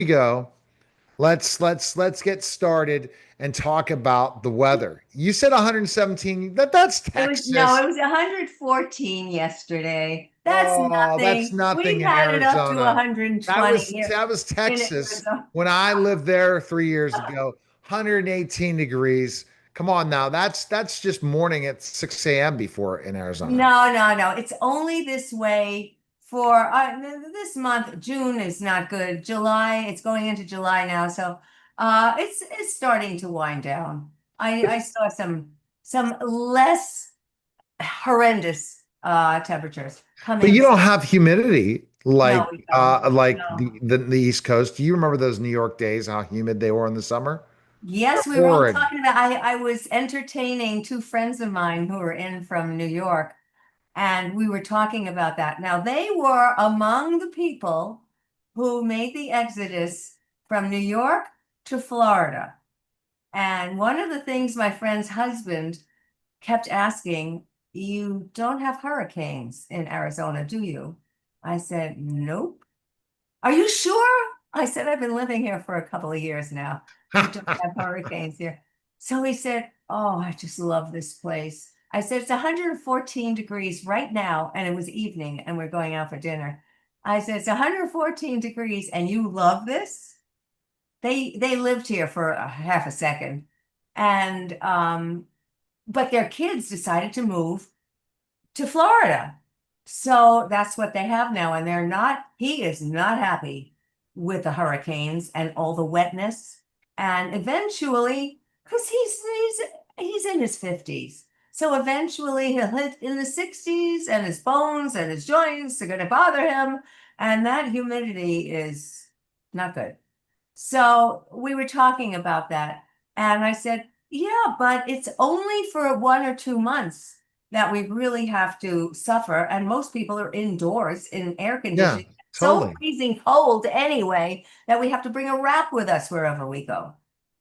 we go. Let's get started and talk about the weather. You said 117. That's It Texas. was 114 yesterday. That's Oh, that's nothing. nothing We've in had it up to Arizona. 120 here That was in Texas Arizona. when I lived there 3 years ago. 118 degrees. Come on now. That's just morning at 6 a.m. before in Arizona. No, no, no. It's only this way for this month. June is not good. July, it's going into July now, so it's starting to wind down. I saw some less horrendous temperatures But coming. you don't have humidity No, we don't. like No. the East Coast. Do you remember those New York days, how humid they were in the summer? They're Yes, we were all horrid. talking about. I was entertaining two friends of mine who were in from New York, and we were talking about that. Now, they were among the people who made the exodus from New York to Florida. And one of the things my friend's husband kept asking, you don't have hurricanes in Arizona, do you? I said, nope. Are you sure? I said, I've been living here for a couple of years now. We don't have hurricanes here. So he said, oh, I just love this place. I said, it's 114 degrees right now, and it was evening, and we're going out for dinner. I said, it's 114 degrees, and you love this? They lived here for a half a second, and but their kids decided to move to Florida. So that's what they have now. And he is not happy with the hurricanes and all the wetness. And eventually, because he's in his 50s. So eventually he'll hit in the 60s and his bones and his joints are going to bother him. And that humidity is not good. So we were talking about that. And I said, yeah, but it's only for 1 or 2 months that we really have to suffer. And most people are indoors in air Yeah, conditioning. So totally. freezing cold anyway that we have to bring a wrap with us wherever we go.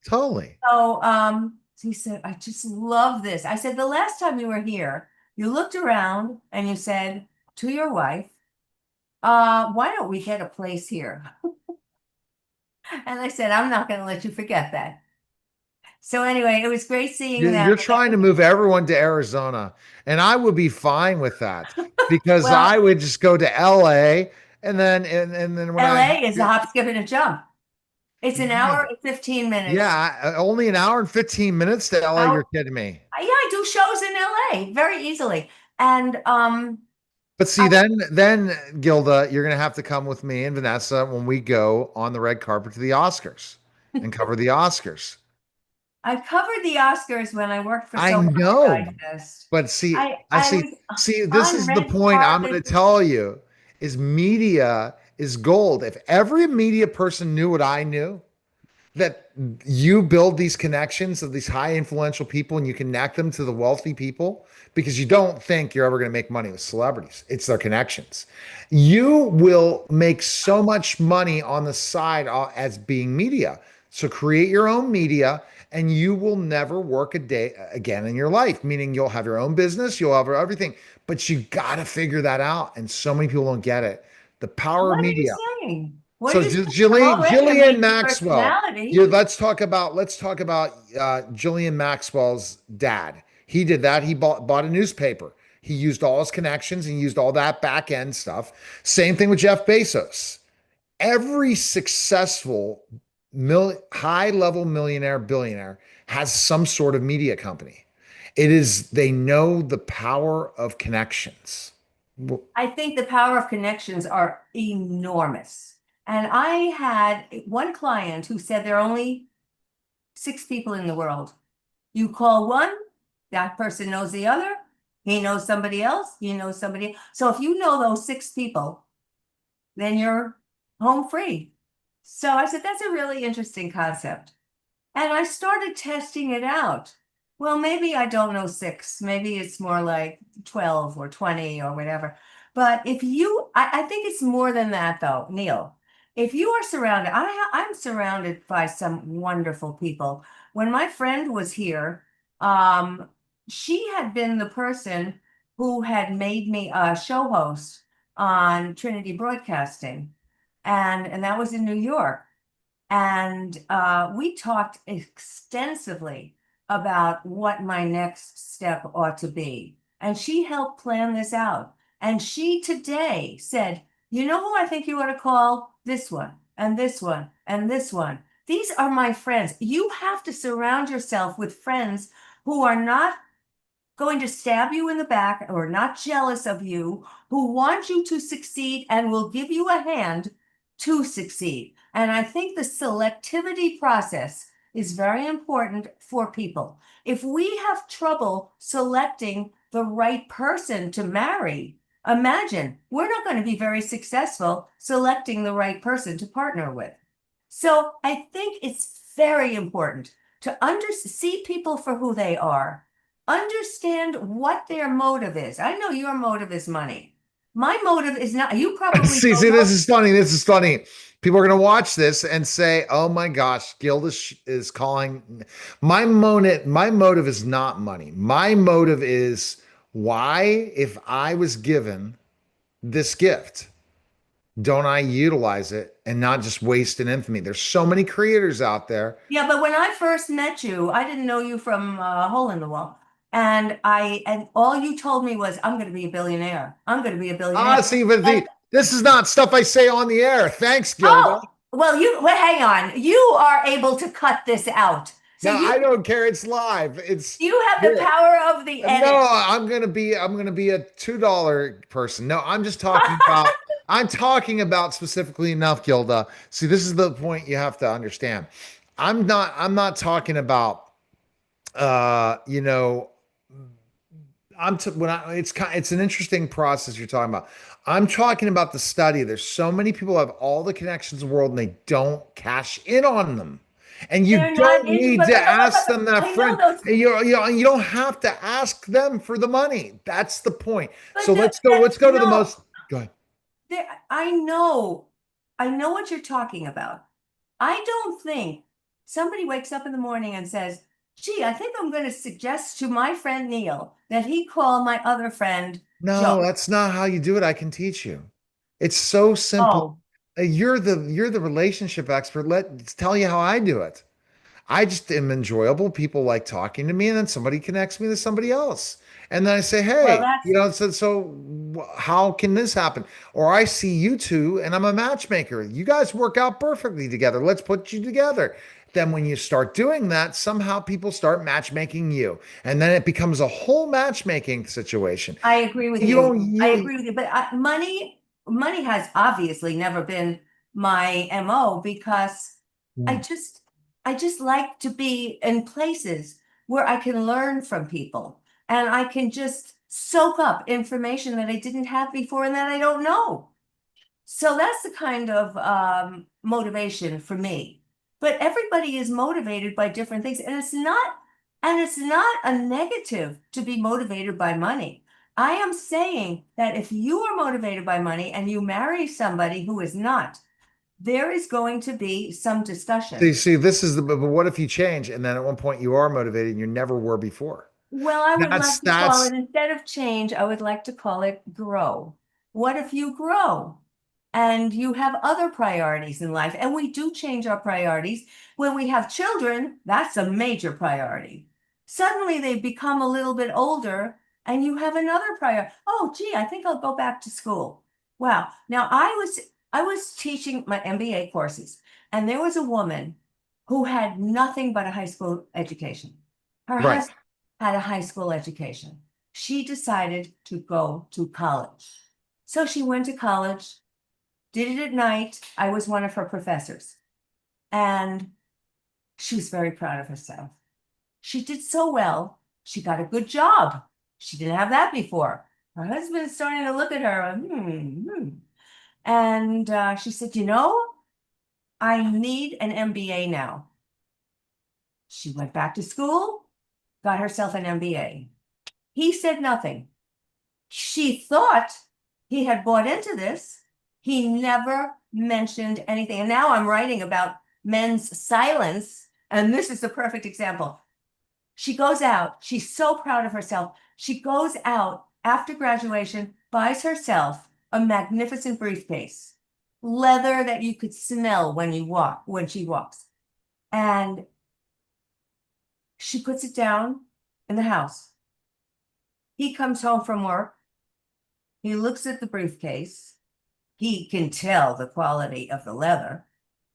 Totally. So he said, I just love this. I said, the last time you were here, you looked around and you said to your wife, why don't we get a place here? And I said, I'm not going to let you forget that. So anyway, it was great seeing them. You're trying to move everyone to Arizona, and I would be fine with that because Well, I would just go to LA and then when I LA is a hop, skip, and a jump. It's an yeah, hour and 15 minutes. yeah, only an hour and 15 minutes to LA. You're Out. kidding me. Yeah, I do shows in LA very easily. And But I, see, then Gilda, you're gonna have to come with me and Vanessa when we go on the red carpet to the Oscars and cover the Oscars. I covered the Oscars when I worked for I So know, Digest. but see, I I see, was see, this on is the red point I'm going carpet. to tell you is media is gold. If every media person knew what I knew, that you build these connections of these high influential people and you connect them to the wealthy people because you don't think you're ever going to make money with celebrities. It's their connections. You will make so much money on the side as being media. So create your own media and you will never work a day again in your life, meaning you'll have your own business, you'll have everything, but you got to figure that out. And so many people don't get it. The power of What are you media. saying? What are So you saying? I'm already a Jillian major Maxwell. Yeah, personality. let's talk about Jillian Maxwell's dad. He did that. He bought a newspaper. He used all his connections and used all that back end stuff. Same thing with Jeff Bezos. Every successful high level millionaire billionaire has some sort of media company. It is they know the power of connections. I think the power of connections are enormous. And I had one client who said there are only 6 people in the world. You call one, that person knows the other. He knows somebody else. You know somebody. So if you know those 6 people, then you're home free. So I said, that's a really interesting concept. And I started testing it out. Well, maybe I don't know 6. Maybe it's more like 12 or 20 or whatever. But I think it's more than that, though, Neil. If you are surrounded, I'm surrounded by some wonderful people. When my friend was here, um, she had been the person who had made me a show host on Trinity Broadcasting, and that was in New York. And we talked extensively about what my next step ought to be. And she helped plan this out. And she today said, you know who I think you ought to call? This one, and this one, and this one. These are my friends. You have to surround yourself with friends who are not going to stab you in the back or not jealous of you, who want you to succeed and will give you a hand to succeed. And I think the selectivity process is very important for people. If we have trouble selecting the right person to marry, imagine we're not going to be very successful selecting the right person to partner with. So I think it's very important to see people for who they are, understand what their motive is. I know your motive is money. My motive is not, you probably See, don't see, this know. is funny. This is funny. People are going to watch this and say, "Oh my gosh, Gilda is calling." My motive is not money. My motive is why, if I was given this gift, don't I utilize it and not just waste in infamy? There's so many creators out there. Yeah, but when I first met you, I didn't know you from Hole in the Wall. And all you told me was, I'm going to be a billionaire. I'm going to be a Ah, billionaire. see, but And this is not stuff I say on the air. Thanks, Gilda. oh, well, hang on. You are able to cut this out. So Now I don't care. It's live. It's you have the here. power of the edit. No, I'm gonna be a $2 person. No, I'm talking about specifically enough, Gilda. See, this is the point you have to understand. I'm not talking about you know, when I it's an interesting process you're talking about. I'm talking about the study. There's so many people who have all the connections in the world and they don't cash in on them. And you They're not don't in, need to ask them that I know friend. those, And you don't have to ask them for the money. That's the point. but So let's go to the no, most go ahead. I know what you're talking about. I don't think somebody wakes up in the morning and says, gee, I think I'm going to suggest to my friend Neil that he call my other friend No, Joe. that's not how you do it. I can teach you. It's so simple. Oh, You're the relationship expert. Let's tell you how I do it. I just am enjoyable. People like talking to me, and then somebody connects me to somebody else. And then I say, well, hey, that's, how can this happen? Or I see you two, and I'm a matchmaker. You guys work out perfectly together. Let's put you together. Then when you start doing that, somehow people start matchmaking you. And then it becomes a whole matchmaking situation. I agree with You you. don't, I you, agree with you. But money has obviously never been my MO because I you just, I just like to be in places where I can learn from people and I can just soak up information that I didn't have before and that I don't know. So that's the kind of motivation for me. But everybody is motivated by different things, and it's not a negative to be motivated by money. I am saying that if you are motivated by money and you marry somebody who is not, there is going to be some discussion. see, this is but what if you change and then at one point you are motivated and you never were before? Well, I would That's like to call that's it, instead of change, I would like to call it grow. What if you grow and you have other priorities in life? And we do change our priorities. When we have children, that's a major priority. Suddenly they become a little bit older and you have another priority. Oh, gee, I think I'll go back to school. Wow. Now I was teaching my MBA courses, and there was a woman who had nothing but a high school education. Her right. husband had a high school education. She decided to go to college. So she went to college, did it at night. I was one of her professors, and she was very proud of herself. She did so well. She got a good job. She didn't have that before. Her husband is starting to look at her. And she said, I need an MBA now. She went back to school, got herself an MBA. He said nothing. She thought he had bought into this. He never mentioned anything. And now I'm writing about men's silence. And this is the perfect example. She goes out. She's so proud of herself. She goes out after graduation, buys herself a magnificent briefcase. leather that you could smell when you walk, when she walks. And she puts it down in the house. He comes home from work. He looks at the briefcase. He can tell the quality of the leather.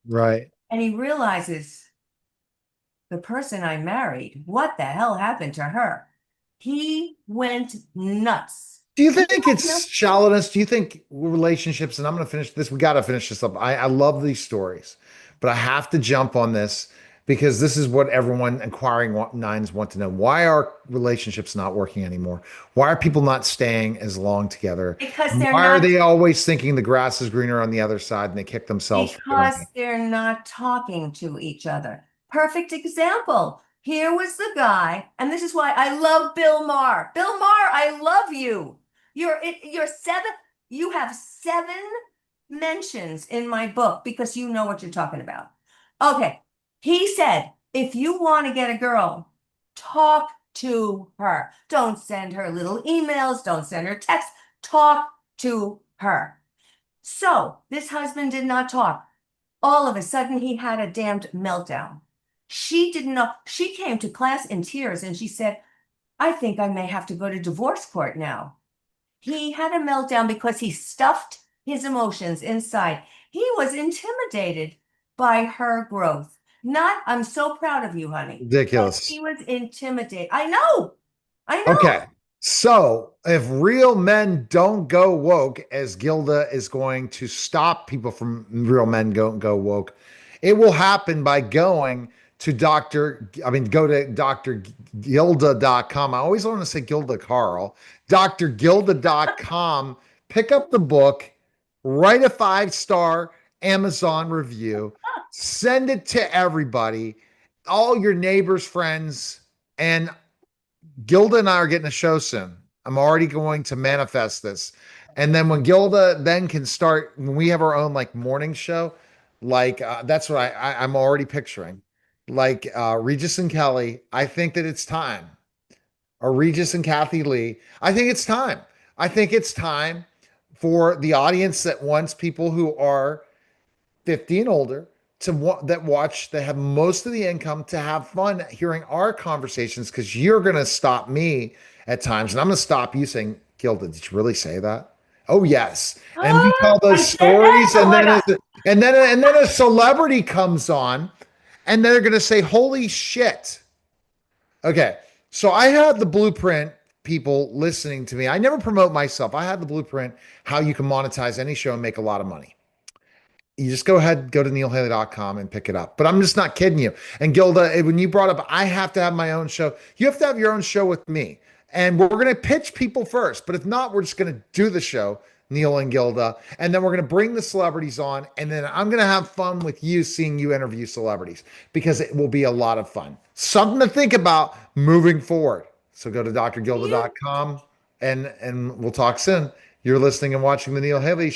Right. And he realizes the person I married, what the hell happened to her? He went nuts. Do you He think had no, it's shallowness? Do you think relationships, and I'm going to finish this, we got to finish this up. I love these stories, but I have to jump on this because this is what everyone inquiring nines want to know. Why are relationships not working anymore? Why are people not staying as long together? because And they're why are not they always thinking the grass is greener on the other side and they kick themselves for doing because it? they're not talking to each other. Perfect example. Here was the guy, and this is why I love Bill Maher. Bill Maher, I love you. You're seven, you have seven mentions in my book because you know what you're talking about. Okay. He said, if you want to get a girl, talk to her. Don't send her little emails, don't send her texts, talk to her. So this husband did not talk. All of a sudden, he had a damned meltdown. She didn't know. She came to class in tears and she said, I think I may have to go to divorce court now. He had a meltdown because he stuffed his emotions inside. He was intimidated by her growth. Not, I'm so proud of you, honey, but he Ridiculous. was intimidated. I know. I Okay. know. So if real men don't go woke, as Gilda is going to stop people from real men go woke, it will happen by going to go to drgilda.com. I always want to say Gilda Carl, drgilda.com, pick up the book, write a 5-star Amazon review, send it to everybody, all your neighbors, friends, and Gilda and I are getting a show soon. I'm already going to manifest this. And then when Gilda then can start, when we have our own like morning show, like that's what I'm already picturing. Like Regis and Kelly, I think that it's time. Or Regis and Kathy Lee, I think it's time. I think it's time for the audience that wants people who are 50 and older that watch that have most of the income to have fun hearing our conversations because you're going to stop me at times and I'm going to stop you saying, Gilda, did you really say that? Oh yes. And we tell I those said that. stories Oh and my then God. and then a celebrity comes on and they're going to say, holy shit. Okay. So I have the blueprint, people listening to me. I never promote myself. I have the blueprint how you can monetize any show and make a lot of money. You just go ahead, go to neilhaley.com and pick it up. But I'm just not kidding you. And Gilda, when you brought up, I have to have my own show, you have to have your own show with me. And we're going to pitch people first. But if not, we're just going to do the show, Neil and Gilda. And then we're going to bring the celebrities on. And then I'm going to have fun with you seeing you interview celebrities because it will be a lot of fun. Something to think about moving forward. So go to You drgilda.com and we'll talk soon. You're listening and watching The Neil Haley Show.